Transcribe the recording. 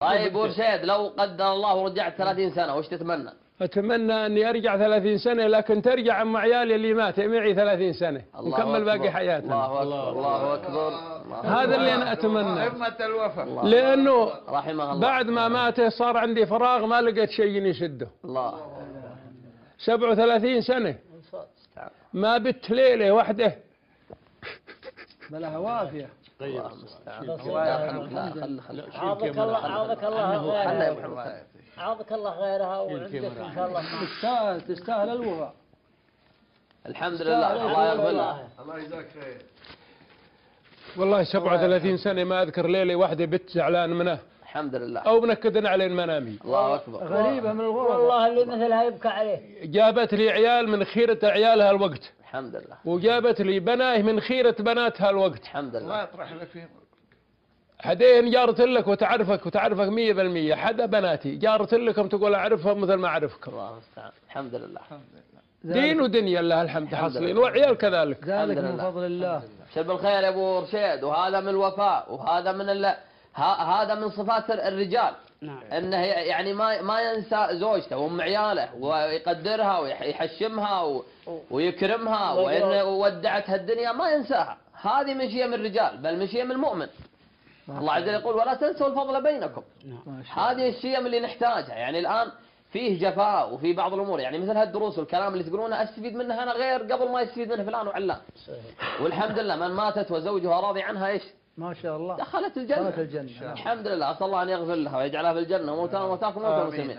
طيب ورشيد، لو قدر الله ورجعت 30 سنة وش تتمنى؟ أتمنى أني أرجع 30 سنة، لكن ترجع أم عيالي اللي مات معي 30 سنة ونكمل باقي حياتنا. الله أكبر الله أكبر. هذا اللي أنا أتمنى، همة الوفاء. لأنه رحمه الله بعد ما مات صار عندي فراغ، ما لقيت شيء يسده. الله 37 سنة ما بت ليلة واحدة. بلا وافية. طيب عاضك الله عاضك الله غيرها، عاضك الله غيرها وعندك ان شاء الله تستاهل الوفاء. الحمد لله. الله يغفر له. الله يجزاك خير. والله 37 سنة ما أذكر ليلة واحدة بت زعلان منه. الحمد لله. أو منكدن على المنامي. الله أكبر. غريبة من الغرب. والله اللي مثلها يبكى عليه. جابت لي عيال من خيرة عيالها الوقت. الحمد لله. وجابت لي بناه من خيرة بناتها الوقت. الحمد الله لله. يطرح لك فيهم. حدين جارت لك وتعرفك 100%. حدا بناتي جارت لكم تقول أعرفهم مثل ما أعرفكم. الله المستعان. الحمد لله. دين ودنيا لله الحمد حاصلين، وعيال كذلك. ذلك من فضل الله. شب الخير يا ابو رشيد، وهذا من الوفاء، وهذا من هذا من صفات الرجال. نعم. انه يعني ما ينسى زوجته وام عياله، ويقدرها ويحشمها ويكرمها، وان ودعتها الدنيا ما ينساها. هذه من شيم الرجال، بل من شيم المؤمن. الله عز وجل يقول ولا تنسوا الفضل بينكم. هذه الشيم اللي نحتاجها. يعني الان فيه جفاء وفي بعض الامور، يعني مثل هالدروس والكلام اللي تقولونه استفيد منها انا غير قبل ما يستفيد منه فلان وعلان. والحمد لله من ماتت وزوجها راضي عنها ايش؟ ما شاء الله دخلت الجنة. دخلت الجنة. الحمد لله. اسال الله ان يغفر لها ويجعلها في الجنة وموتانا وموتاكم وموتى المسلمين.